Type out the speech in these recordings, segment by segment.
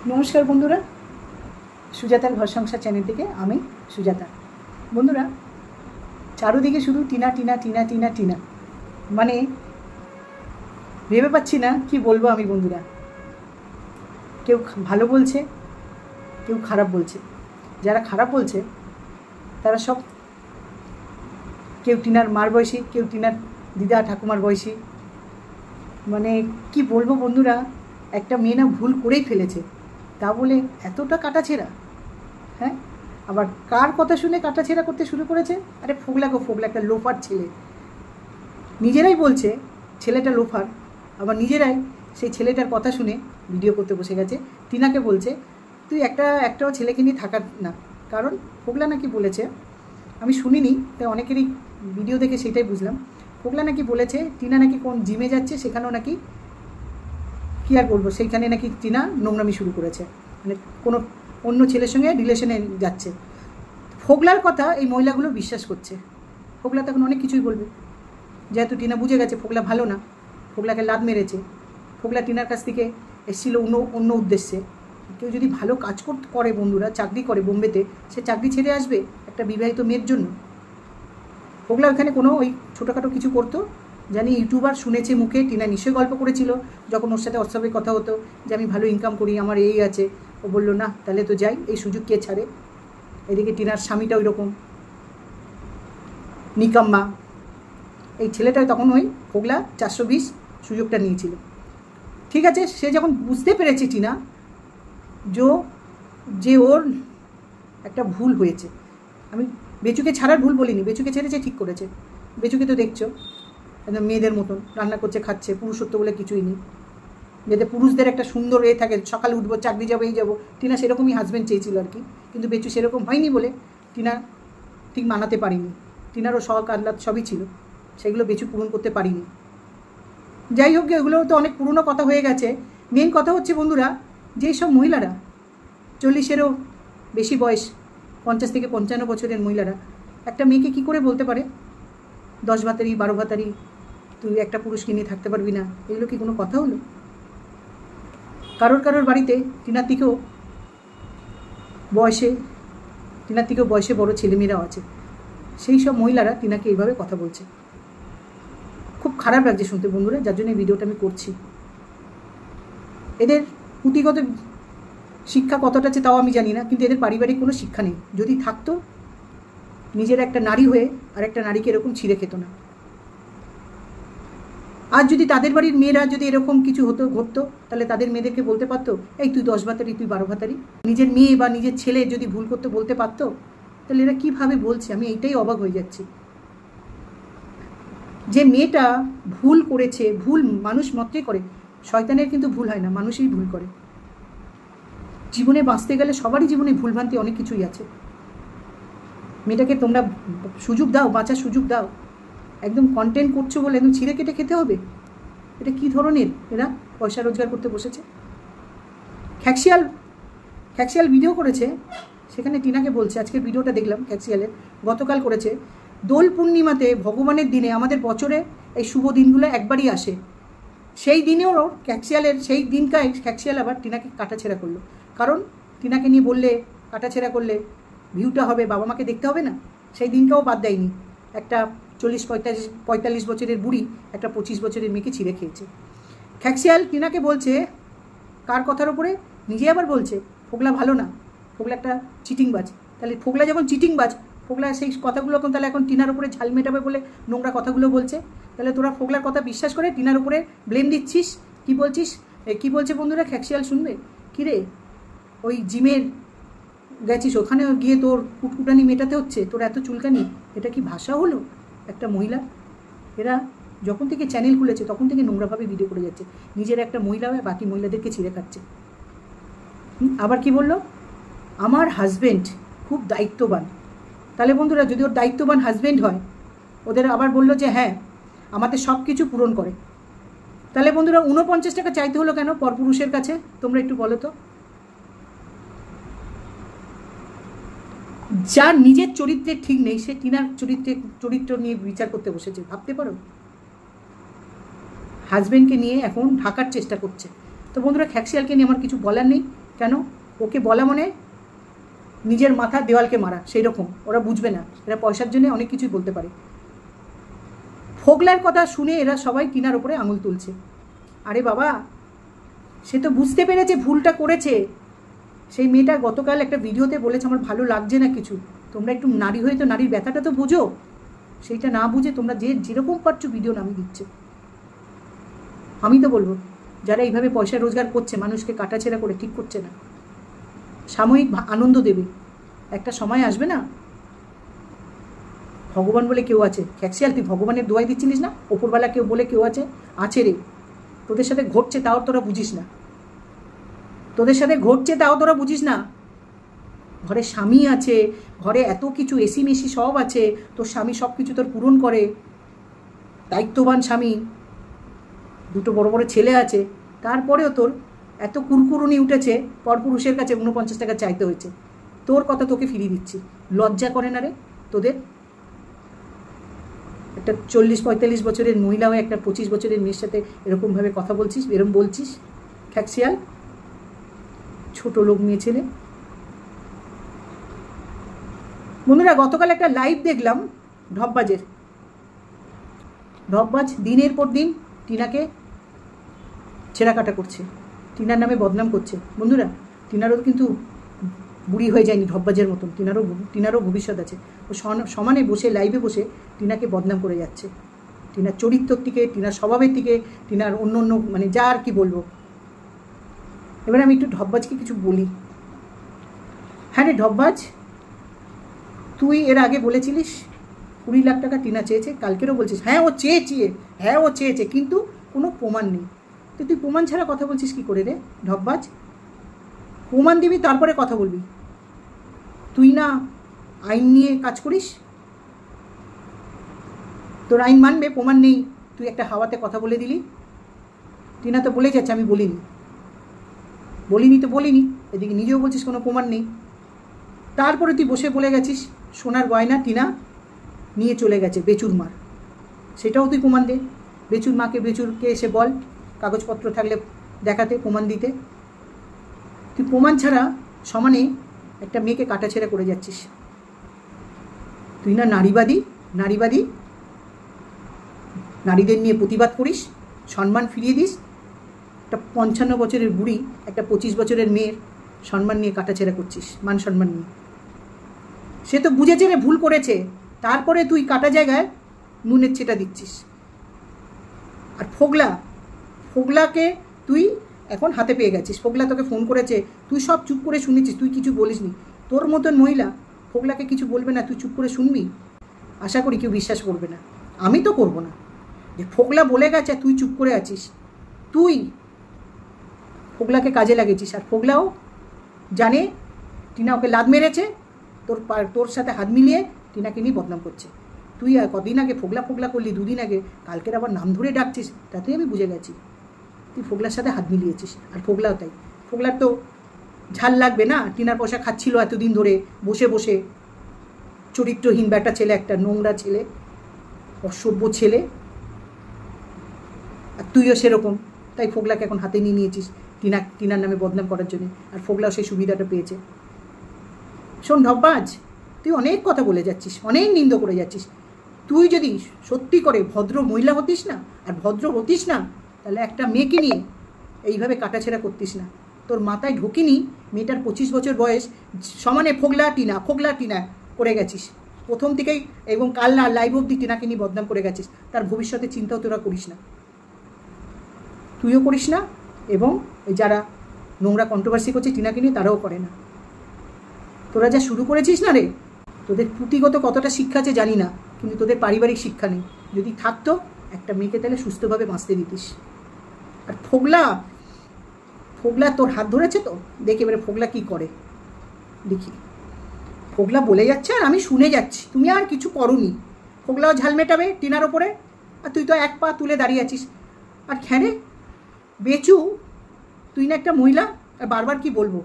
নমস্কার বন্ধুরা, সুজাতার ঘর সংসার চ্যানেল থেকে আমি সুজাতা। বন্ধুরা, চারোদিকে শুধু টিনা টিনা টিনা টিনা টিনা, মানে ভেবে পাচ্ছি না কি বলবো আমি। বন্ধুরা, কেউ ভালো বলছে, কেউ খারাপ বলছে। যারা খারাপ বলছে তারা সব কেউ টিনার মার বয়সী, কেউ টিনার দিদা ঠাকুমার বয়সী। মানে কি বলবো বন্ধুরা, একটা মেয়ে না ভুল করেই ফেলেছে, তা বলে এতটা কাটাছেঁড়া। হ্যাঁ, আবার কার কথা শুনে কাটাছেঁড়া করতে শুরু করেছে? আরে ফোগলা গো ফোগলা, একটা লোফার ছেলে। নিজেরাই বলছে ছেলেটা লোফার, আবার নিজেরাই সেই ছেলেটার কথা শুনে ভিডিও করতে বসে গেছে। টিনাকে বলছে তুই একটাও ছেলেকে নিয়ে থাকার না, কারণ ফোগলা নাকি বলেছে, আমি শুনিনি, তাই অনেকেরই ভিডিও দেখে সেটাই বুঝলাম। ফোগলা নাকি বলেছে টিনা নাকি কোন জিমে যাচ্ছে, সেখানেও নাকি কী আর বলবো, সেইখানে নাকি টিনা নোংরামি শুরু করেছে, মানে কোনো অন্য ছেলের সঙ্গে রিলেশনে যাচ্ছে। ফোগলার কথা এই মহিলাগুলো বিশ্বাস করছে। ফোগলা তখন অনেক কিছুই বলবে, যেহেতু টিনা বুঝে গেছে ফোগলা ভালো না, ফোগলাকে লাদ মেরেছে। ফোগলা টিনার কাছ থেকে এসেছিল অন্য উদ্দেশ্যে। কেউ যদি ভালো কাজ করে বন্ধুরা, চাকরি করে বোম্বেতে, সে চাকরি ছেড়ে আসবে একটা বিবাহিত মেয়ের জন্য? ফোগলা ওখানে কোনো ওই ছোটোখাটো কিছু করতো, জানি ইউটিউবার শুনেছে মুখে, টিনা নিশ্চয়ই গল্প করেছিল যখন ওর সাথে হোয়াটসঅ্যাপে কথা হতো যে আমি ভালো ইনকাম করি, আমার এই আছে। ও বললো না, তাহলে তো যাই, এই সুযোগ কে ছাড়ে। এদিকে টিনার স্বামীটা ওই রকম নিকাম্মা। এই ছেলেটা তখন ওই ফোগলা 420 সুযোগটা নিয়েছিল। ঠিক আছে, সে যখন বুঝতে পেরেছে টিনা যে ওর একটা ভুল হয়েছে, আমি বেচুকে ছাড়ার ভুল বলিনি, বেচুকে ছেড়েছে, ঠিক করেছে। বেচুকে তো দেখছো একদম মেয়েদের মতন রান্না করছে, খাচ্ছে, পুরুষত্ব বলে কিছুই নেই। যাতে পুরুষদের একটা সুন্দর থাকে, সকালে উঠবো, চাকরি যাবো, এই যাবো। টিনা সেরকমই হাজব্যান্ড চেয়েছিল আর কি, কিন্তু বেচু সেরকম হয়নি বলে টিনা ঠিক মানাতে পারিনি। টিনারও শখ আহ্লাদ সবই ছিল, সেগুলো বেচু পূরণ করতে পারিনি। যাই হোক, এগুলো তো অনেক পুরনো কথা হয়ে গেছে। মেন কথা হচ্ছে বন্ধুরা, যেই সব মহিলারা 40-এরও বেশি বয়স, 50 থেকে 55 বছরের মহিলারা একটা মেয়েকে কী করে বলতে পারে 10 ভাতারি 12 ভাতারি, তুই একটা পুরুষকে নিয়ে থাকতে পারবি না? এগুলো কি কোনো কথা হলো? কারোর বাড়িতে টিনার থেকেও বয়সে বড় ছেলেমেয়েরাও আছে, সেই সব মহিলারা টিনাকে এইভাবে কথা বলছে। খুব খারাপ লাগছে শুনতে বন্ধুরা, যার জন্য এই ভিডিওটা আমি করছি। এদের পুঁথিগত শিক্ষা কতটা আছে তাও আমি জানি না, কিন্তু এদের পারিবারিক কোনো শিক্ষা নেই। যদি থাকতো, নিজের একটা নারী হয়ে আর একটা নারীকে এরকম ছিঁড়ে খেত না। আজ যদি তাদের বাড়ির মেয়েরা যদি এরকম কিছু ঘটতো, তাহলে তাদের মেয়েদেরকে বলতে পারতো এই তুই 10 ভাতারি, তুই 12 ভাতারি। নিজের মেয়ে বা নিজের ছেলে যদি ভুল করতে বলতে পারতো, তাহলে এরা কীভাবে বলছে? আমি এইটাই অবাক হয়ে যাচ্ছি। যে মেয়েটা ভুল করেছে, ভুল মানুষ মাত্রই করে, শয়তানের কিন্তু ভুল হয় না, মানুষই ভুল করে। জীবনে বাঁচতে গেলে সবারই জীবনে ভুলভ্রান্তি অনেক কিছুই আছে। মেয়েটাকে তোমরা সুযোগ দাও, বাঁচার সুযোগ দাও। একদম কন্টেন্ট করছো বলে একদম ছিঁড়ে কেটে খেতে হবে? এটা কী ধরনের? এরা পয়সা রোজগার করতে বসেছে। খ্যাক্সিয়াল ভিডিও করেছে, সেখানে টিনাকে বলছে, আজকের ভিডিওটা দেখলাম খ্যাক্সিয়ালের, গতকাল করেছে, দোল পূর্ণিমাতে ভগবানের দিনে আমাদের বছরে এই শুভ দিনগুলো একবারই আসে, সেই দিনেও সেই দিনকায় খ্যাক্সিয়াল আবার টিনাকে কাটাছেঁড়া করলো। কারণ টিনাকে নিয়ে বললে, কাটাছেঁড়া করলে ভিউটা হবে, বাবা মাকে দেখতে হবে না, সেই দিনটাও বাদ দেয়নি। একটা 40-45 বছরের বুড়ি একটা 25 বছরের মেয়েকে ছিঁড়ে খেয়েছে। খ্যাক্সিয়াল টিনাকে বলছে কার কথার ওপরে? নিজে আবার বলছে ফোগলা ভালো না, ফোগলা একটা চিটিংবাজ। তাহলে ফোগলা যখন চিটিংবাজ, ফোগলা সেই কথাগুলো তাহলে এখন টিনার উপরে ঝাল মেটাবে বলে নোংরা কথাগুলো বলছে। তাহলে তোরা ফোগলার কথা বিশ্বাস করে টিনার উপরে ব্লেম দিচ্ছিস। কি বলছিস? কি বলছে বন্ধুরা? খ্যাক্সিয়াল শুনবে কি রে? ওই জিমের গেছিস, ওখানে গিয়ে তোর কুটকুটানি মেটাতে হচ্ছে, তোর এত চুলকানি, এটা কি ভাষা হলো একটা মহিলা? এরা যখন থেকে চ্যানেল খুলেছে তখন থেকে নোংরাভাবে ভিডিও করে যাচ্ছে, নিজের একটা মহিলা হয়ে বাকি মহিলাদেরকে ছিঁড়ে খাচ্ছে। আবার কি বললো? আমার হাজব্যান্ড খুব দায়িত্ববান। তাহলে বন্ধুরা, যদি ওর দায়িত্ববান হাজব্যান্ড হয়, ওদের আবার বললো যে হ্যাঁ আমাদের সব কিছু পূরণ করে, তাহলে বন্ধুরা 49 টাকা চাইতে হলো কেন পরপুরুষের কাছে? তোমরা একটু বলো তো। যার নিজের চরিত্রে ঠিক নেই, সে টিনার চরিত্র নিয়ে বিচার করতে বসেছে, ভাবতে পারো? হাজব্যান্ডকে নিয়ে এখন ঢাকার চেষ্টা করছে। তো বন্ধুরা, খ্যাক্সিয়ালকে নিয়ে আমার কিছু বলার নেই। কেন? ওকে বলা মানে নিজের মাথা দেওয়ালকে মারা, সেই রকম। ওরা বুঝবে না, এরা পয়সার জন্য অনেক কিছুই বলতে পারে। ফোগলার কথা শুনে এরা সবাই টিনার ওপরে আঙুল তুলছে। আরে বাবা, সে তো বুঝতে পেরেছে ভুলটা করেছে। সেই মেয়েটা গতকাল একটা ভিডিওতে বলেছে আমার ভালো লাগছে না কিছু। তোমরা একটু নারী হয়ে তো নারীর ব্যথাটা তো বোঝো। সেইটা না বুঝে তোমরা যেরকম পারছো ভিডিও নামিয়ে দিচ্ছে। আমি তো বলবো, যারা এইভাবে পয়সা রোজগার করছে, মানুষকে কাটাছেড়া করে, ঠিক করছে না। সাময়িক আনন্দ দেবে, একটা সময় আসবে না, ভগবান বলে কেউ আছে। খ্যাক্সিয়াল, তুই ভগবানের দোয়াই দিচ্ছিলিস না? ওপরবেলা কেউ বলে কেউ আছে রে। তোদের সাথে ঘটছে তাও তোরা বুঝিস না, তোদের সাথে ঘটছে তাও তোরা বুঝিস না। ঘরে স্বামী আছে, ঘরে এত কিছু এসি মেসি সব আছে, তোর স্বামী সব কিছু তোর পূরণ করে, দায়িত্ববান স্বামী, দুটো বড় বড় ছেলে আছে, তারপরেও তোর এত কুরকুরুনি উঠেছে, পরপুরুষের কাছে 49 টাকা চাইতে হয়েছে। তোর কথা তোকে ফিরিয়ে দিচ্ছি। লজ্জা করে না রে তোদের? একটা 40-45 বছরের মহিলা হয়ে একটা 25 বছরের মেয়ের সাথে এরকমভাবে কথা বলছিস, এরকম বলছিস? খ্যাক্সিয়াল, ছোট লোক মেয়ে ছেলে। বন্ধুরা, গতকাল একটা লাইভ দেখলাম ঢপবাজের। ঢপবাজ দিনের পর দিন টিনাকে ছেঁড়াকাটা করছে, টিনার নামে বদনাম করছে। বন্ধুরা, টিনারও কিন্তু বুড়ি হয়ে যায়নি ঢপবাজের মতন, টিনারও ভবিষ্যৎ আছে। ও সমানে বসে লাইভে বসে টিনাকে বদনাম করে যাচ্ছে, টিনার চরিত্রের দিকে, টিনার স্বভাবের দিকে, টিনার অন্য মানে যা আর কি বলবো। এবার আমি একটু ঢপবাজকে কিছু বলি। হ্যাঁ রে ঢপবাজ, তুই এর আগে বলেছিলিস 20 লাখ টাকা টিনা চেয়েছে, কালকেরও বলছিস হ্যাঁ ও চেয়েছে, কিন্তু কোনো প্রমাণ নেই। তো তুই প্রমাণ ছাড়া কথা বলছিস কি করে রে ঢপবাজ? প্রমাণ দিবি তারপরে কথা বলবি। তুই না আইন নিয়ে কাজ করিস, তোর আইন মানবে, প্রমাণ নেই, তুই একটা হাওয়াতে কথা বলে দিলি। টিনা তো বলে যাচ্ছে আমি বলিনি তো বলিনি, এদিকে নিজেও বলছিস কোনো প্রমাণ নেই। তারপরে তুই বসে বলে গেছিস সোনার গয়না টিনা নিয়ে চলে গেছে বেচুর মার, সেটাও তুই প্রমাণ দে। বেচুরকে এসে বল, কাগজপত্র থাকলে দেখাতে, প্রমাণ দিতে। তুই প্রমাণ ছাড়া সমানে একটা মেয়েকে কাটাছেড়া করে যাচ্ছিস। তুই না নারীবাদী, নারীদের নিয়ে প্রতিবাদ করিস, সম্মান ফিরিয়ে দিস। একটা 55 বছরের বুড়ি, একটা 25 বছরের মেয়ের সম্মান নিয়ে কাটাছেড়া করছিস, মান সম্মান নিয়ে। সে তো বুঝেছে রে ভুল করেছে, তারপরে তুই কাটা জায়গায় নুনের ছেটা দিচ্ছিস। আর ফোগলাকে তুই এখন হাতে পেয়ে গেছিস। ফোগলা তোকে ফোন করেছে, তুই সব চুপ করে শুনেছিস, তুই কিছু বলিসনি। তোর মতন মহিলা ফোগলাকে কিছু বলবে না, তুই চুপ করে শুনবি? আশা করি কেউ বিশ্বাস করবে না, আমি তো করবো না। যে ফোগলা বলে গেছে তুই চুপ করে আছিস, তুই ফোগলাকে কাজে লাগিয়েছিস। আর ফোগলাও জানে টিনা ওকে লাদ মেরেছে, তোর সাথে হাত মিলিয়ে টিনাকে নিয়ে বদনাম করছে। তুই কদিন আগে ফোগলা করলি, 2 দিন আগে, কালকের আবার নাম ধরে ডাকছিস, তাতেই আমি বুঝে গেছি তুই ফোগলার সাথে হাত মিলিয়েছিস। আর ফোগলাও তাই। ফোগলার তো ঝাল লাগবে না, টিনার পয়সা খাচ্ছিল এতদিন ধরে বসে বসে। চরিত্রহীন ব্যাটা ছেলে, একটা নোংরা ছেলে, অসভ্য ছেলে। আর তুইও সেরকম, তাই ফোগলাকে এখন হাতে নিয়ে নিয়েছিস টিনার নামে বদনাম করার জন্য। আর ফোগলাও সেই সুবিধাটা পেয়েছে। শোন ঢপবাজ, তুই অনেক কথা বলে যাচ্ছিস, অনেক নিন্দ করে যাচ্ছিস। তুই যদি সত্যি করে ভদ্র মহিলা হতিস না, আর ভদ্র হতিস না, তাহলে একটা মেয়েকে নিয়ে এইভাবে কাটাছেড়া করতিস না। তোর মাথায় ঢোকেনি মেয়েটার 25 বছর বয়স, সমানে ফোগলা টিনা করে গেছিস প্রথম থেকেই, এবং কাল না লাইভ অব্দি টিনাকে নিয়ে বদনাম করে গেছিস। তার ভবিষ্যতের চিন্তাও তোরা করিস না, তুইও করিস না, এবং যারা নোংরা কন্ট্রোভার্সি করছে টিনাকে নিয়ে তারাও করে না। তোরা যা শুরু করেছিস না রে, তোদের পুঁথিগত কতটা শিক্ষা আছে জানি না, কিন্তু তোদের পারিবারিক শিক্ষা নেই। যদি থাকতো একটা মেয়েকে তাহলে সুস্থভাবে বাঁচতে দিতিস। আর ফোগলা তোর হাত ধরেছে তো, দেখি এবারে ফোগলা কি করে দেখি। ফোগলা বলে যাচ্ছে আর আমি শুনে যাচ্ছি, তুমি আর কিছু করোনি। ফোগলাও ঝাল মেটাবে টিনার ওপরে, আর তুই তো এক পা তুলে দাঁড়িয়ে আছিস। আর খেনে বেচু, তুই না একটা মহিলা, আর বারবার কি বলবো,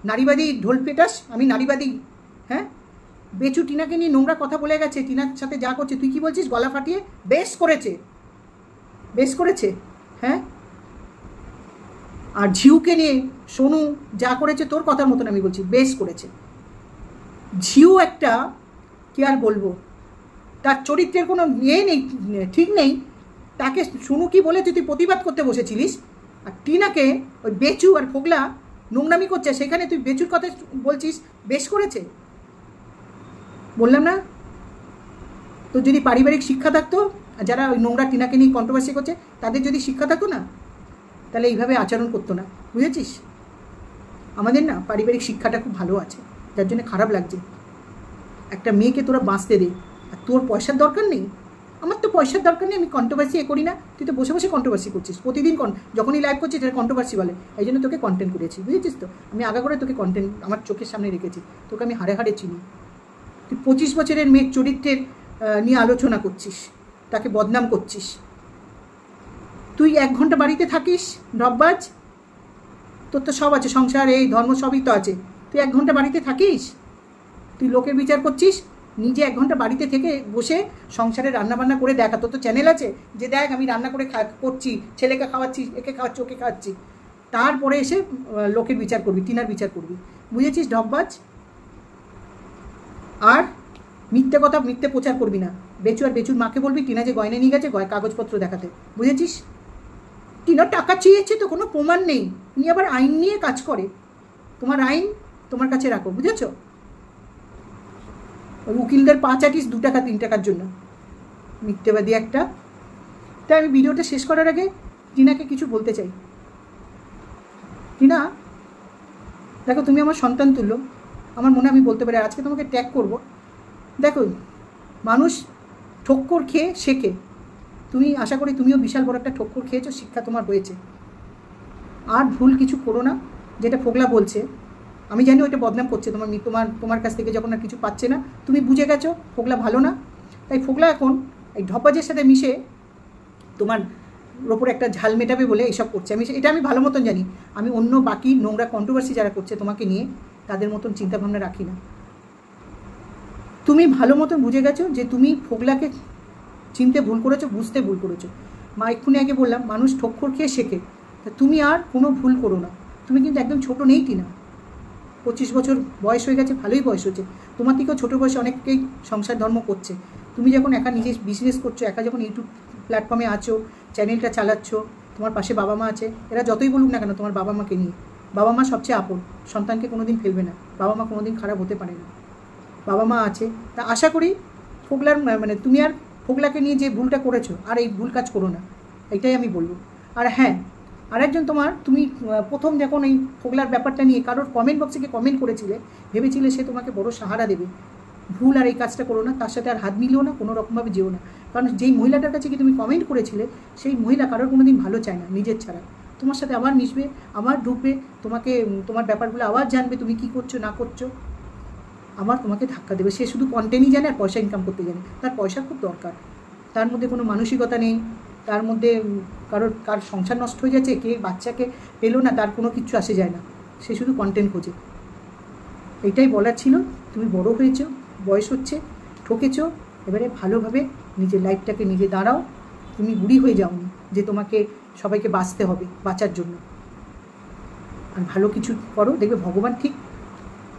নারীবাদী ঢোল পেটাস, আমি নারীবাদী? হ্যাঁ, বেচু টিনাকে নিয়ে নোংরা কথা বলে গেছে, টিনার সাথে যা করছে তুই কি বলছিস? গলা ফাটিয়ে বেশ করেছে। হ্যাঁ, আর ঝিউকে নিয়ে সোনু যা করেছে তোর কথার মতন আমি বলছি, বেশ করেছে। ঝিউ একটা, কি আর বলবো, তার চরিত্রের কোনো ইয়ে নেই, ঠিক নেই। তাকে সোনু কি বলে তুই প্রতিবাদ করতে বসেছিলিস, আর টিনাকে ওই বেচু আর ফোগলা নোংরামি করছে, সেখানে তুই বেচুর কথা বলছিস, বেশ করেছে। বললাম না, তো যদি পারিবারিক শিক্ষা থাকতো, যারা ওই নোংরা টিনাকে নিয়ে কন্ট্রোভার্সি করছে তাদের যদি শিক্ষা থাকতো না, তাহলে এইভাবে আচরণ করতো না, বুঝেছিস? আমাদের না পারিবারিক শিক্ষাটা খুব ভালো আছে, যার জন্য খারাপ লাগছে। একটা মেয়েকে তোরা বাঁচতে দে, আর তোর পয়সার দরকার নেই। আমার তো পয়সার দরকার নেই, আমি কন্ট্রোভার্সি করি না, তুই তো বসে বসে কন্ট্রোভার্সি করছিস প্রতিদিন। যখনই লাইভ করছিস এটা কন্ট্রোভার্সি বলে, এই জন্য তোকে কন্টেন্ট করেছি, বুঝেছিস তো? আমি আগা করে তোকে কন্টেন্ট আমার চোখের সামনে রেখেছি, তোকে আমি হাড়ে হাড়ে চিনি। তুই 25 বছরের মেয়ের চরিত্রের নিয়ে আলোচনা করছিস, তাকে বদনাম করছিস। তুই 1 ঘন্টা বাড়িতে থাকিস ডববাজ, তোর তো সব আছে, সংসার এই ধর্ম সবই তো আছে। তুই 1 ঘন্টা বাড়িতে থাকিস, তুই লোকের বিচার করছিস, নিজে 1 ঘন্টা বাড়িতে থেকে বসে সংসারে রান্নাবান্না করে দেখা। তোর তো চ্যানেল আছে যে দেখ আমি রান্না করে করছি, ছেলেকে খাওয়াচ্ছি, একে খাওয়াচ্ছি, ওকে খাওয়াচ্ছি, তারপরে এসে লোকের বিচার করবি, টিনার বিচার করবি, বুঝেছিস ঢপবাজ? আর মিথ্যে কথা, মিথ্যে প্রচার করবি না। বেচু আর বেচুর মাকে বলবি টিনা যে গয়না নিয়ে গেছে কাগজপত্র দেখাতে, বুঝেছিস? টিনা টাকা চেয়েছে তো, কোনো প্রমাণ নেই, উনি আবার আইন নিয়ে কাজ করে। তোমার আইন তোমার কাছে রাখো, বুঝেছ? ওই উকিলদের 5 চাটিস 2 টাকা 3 টাকার জন্য, মিথ্যেবাদী একটা। তাই আমি ভিডিওটা শেষ করার আগে টিনাকে কিছু বলতে চাই। টিনা, দেখো তুমি আমার সন্তান তুল্য, আমার মনে আমি বলতে পারি, আজকে তোমাকে ট্যাগ করব। দেখো, মানুষ ঠক্কর খেয়ে শেখে, তুমি আশা করি তুমিও বিশাল বড় একটা ঠক্কর খেয়েছো, শিক্ষা তোমার হয়েছে। আর ভুল কিছু করো না, যেটা ফোগলা বলছে, আমি জানি ওইটা বদনাম করছে তোমার কাছ থেকে, যখন আর কিছু পাচ্ছে না তুমি বুঝে গেছো ফোগলা ভালো না। তাই ফোগলা এখন এই ঢপবাজের সাথে মিশে তোমার ওপর একটা ঝাল মেটাবে বলে এইসব করছে। এটা আমি ভালো মতন জানি। আমি অন্য বাকি নোংরা কন্ট্রোভার্সি যারা করছে তোমাকে নিয়ে, তাদের মতন চিন্তাভাবনা রাখি না। তুমি ভালো মতন বুঝে গেছো যে তুমি ফোগলাকে চিনতে ভুল করেছো, বুঝতে ভুল করেছো। মা এক্ষুনি আগে বললাম, মানুষ ঠক্কর খেয়ে শেখে, তা তুমি আর কোনো ভুল করো না। তুমি কিন্তু একদম ছোটো নেই টিনা, 25 বছর বয়স হয়ে গেছে, ভালোই বয়স হচ্ছে। তোমার থেকেও ছোটো বয়সে অনেকেই সংসার ধর্ম করছে। তুমি যখন একা নিজে বিজনেস করছো, একা যখন ইউটিউব প্ল্যাটফর্মে আছো, চ্যানেলটা চালাচ্ছ, তোমার পাশে বাবা মা আছে, এরা যতই বলুক না কেন তোমার বাবা মাকে নিয়ে, বাবা মা সবচেয়ে আপন, সন্তানকে কোনো দিন ফেলবে না, বাবা মা কোনো দিন খারাপ হতে পারে না, বাবা মা আছে। তা আশা করি ফোগলার মানে তুমি আর ফোগলাকে নিয়ে যে ভুলটা করেছো, আর এই ভুল কাজ করো না, এটাই আমি বলবো। আর হ্যাঁ, আরেকজন তুমি প্রথম যখন এই ফোগলার ব্যাপারটা নিয়ে কারোর কমেন্ট বক্সে গিয়ে কমেন্ট করেছিলে, ভেবেছিলে সে তোমাকে বড় সাহারা দেবে। ভুল আর এই কাজটা করো না, তার সাথে আর হাত মিলিও না, কোনো রকমভাবে যেও না। কারণ যেই মহিলাটার কাছে কি তুমি কমেন্ট করেছিলে, সেই মহিলা কারোর কোনো দিন ভালো চায় না নিজের ছাড়া। তোমার সাথে আবার মিশবে, আবার ঢুকবে, তোমার ব্যাপারগুলো আবার জানবে তুমি কী করছো না করছো, আবার তোমাকে ধাক্কা দেবে। সে শুধু কন্টেন্টই জানে আর পয়সা ইনকাম করতে জানে, তার পয়সা খুব দরকার, তার মধ্যে কোনো মানসিকতা নেই, তার মধ্যে কার সংসার নষ্ট হয়ে যাচ্ছে, কে বাচ্চাকে পেলো না, তার কোনো কিছু আসে যায় না, সে শুধু কন্টেন্ট খোঁজে। এইটাই বলার ছিল। তুমি বড় হয়েছো, বয়স হচ্ছে, ঠকেছো, এবারে ভালোভাবে নিজের লাইফটাকে নিজে দাঁড়াও। তুমি বুড়ি হয়ে যাওনি যে তোমাকে সবাইকে বাঁচতে হবে, বাঁচার জন্য। আর ভালো কিছু করো, দেখবে ভগবান ঠিক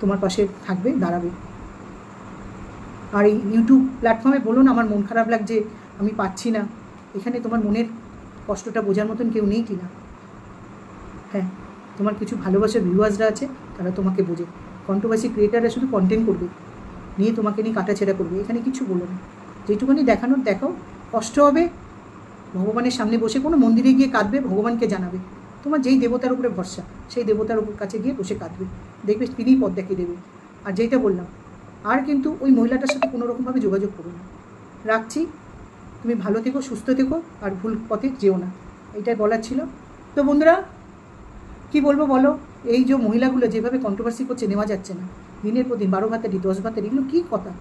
তোমার পাশে থাকবে, দাঁড়াবে। আর এই ইউটিউব প্ল্যাটফর্মে বলুন আমার মন খারাপ লাগছে, আমি পাচ্ছি না, এখানে তোমার মনের কষ্টটা বোঝার মতন কেউ নেই কি না? হ্যাঁ, তোমার কিছু ভালোবাসার ভিউয়ার্সরা আছে, তারা তোমাকে বোঝে। কন্ট্রোভার্সি ক্রিয়েটাররা শুধু কন্টেন্ট করবে, নিয়ে তোমাকে নিয়ে কাটাছেড়া করবে, এখানে কিছু বলো না। যেটুকুনি দেখানোর দেখাও, কষ্ট হবে, ভগবানের সামনে বসে কোনো মন্দিরে গিয়ে কাঁদবে, ভগবানকে জানাবে। তোমার যেই দেবতার উপরে ভরসা, সেই দেবতার উপর কাছে গিয়ে বসে কাঁদবে, দেখবে তিনিই পথ দেখিয়ে দেবে। আর যেটা বললাম, আর কিন্তু ওই মহিলাটার সাথে কোনো রকমভাবে যোগাযোগ করো না। রাখছি, তুমি ভালো থেকো, সুস্থ থেকো, আর ভুল পথে যেও না, এইটাই বলার ছিল। তো বন্ধুরা, কি বলবো বলো, এই যে মহিলাগুলো যেভাবে কন্ট্রোভার্সি করছে, নেওয়া যাচ্ছে না। দিনের পর দিন 12 ভাতারি 10 ভাতারি, এগুলো কী কথা?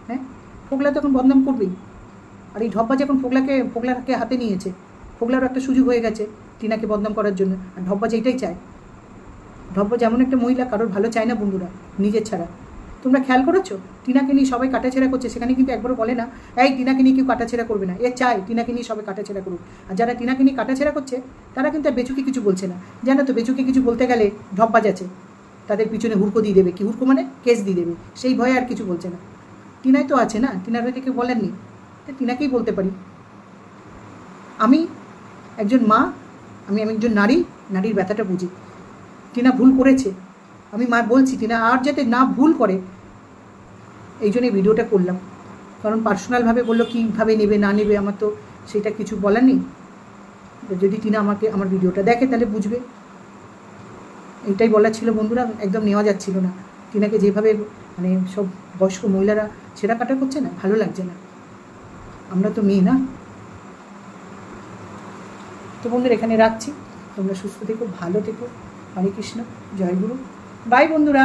হ্যাঁ, ফোগলা তখন বদনাম করবেই। আর এই ঢপবাজ এখন ফোগলাকে হাতে নিয়েছে, ফোগলারও একটা সুযোগ হয়ে গেছে টিনাকে বদনাম করার জন্য। আর ঢপবাজ এইটাই চায়। ঢপবাজ এমন একটা মহিলা, কারোর ভালো চায় না বন্ধুরা, নিজের ছাড়া। তোমরা খেয়াল করেছো? টিনাকে নিয়ে সবাই কাটাছেড়া করছে, সেখানে কিন্তু একবারও বলে না এই টিনাকে নিয়ে কেউ কাটাছেড়া করবে না। এ চাই টিনাকে নিয়ে সবাই কাটাছেড়া করুক। আর যারা টিনাকে নিয়ে কাটাছেড়া করছে তারা কিন্তু আর বেচুকে কিছু বলছে না। জানো তো, বেচুকে কিছু বলতে গেলে ঢপ বাজাচ্ছে, তাদের পিছনে হুড়কো দিয়ে দেবে। কি হুড়কো মানে? কেস দিয়ে দেবে। সেই ভয়ে আর কিছু বলছে না। টিনাই তো আছে না, টিনার হয়তো কেউ বলেননি, টিনাকেই বলতে পারি। আমি একজন মা, আমি একজন নারী, নারীর ব্যথাটা বুঝি। টিনা ভুল করেছে, আমি মা বলছি টিনা আর যাতে না ভুল করে, এই জন্যই ভিডিওটা করলাম। কারণ পার্সোনালভাবে বললো কীভাবে নেবে না নেবে, আমার তো সেটা কিছু বলার নেই। যদি টিনা আমার ভিডিওটা দেখে তাহলে বুঝবে। এটাই বলার ছিল বন্ধুরা, একদম নেওয়া যাচ্ছিল না। টিনাকে যেভাবে মানে সব বয়স্ক মহিলারা ছেঁড়া কাটা করছে না, ভালো লাগছে না। আমরা তো মেয়ে না। তো বন্ধুরা এখানে রাখছি, তোমরা সুস্থ থেকো, ভালো থেকো। হরে কৃষ্ণ, জয় গুরু, বাই বন্ধুরা।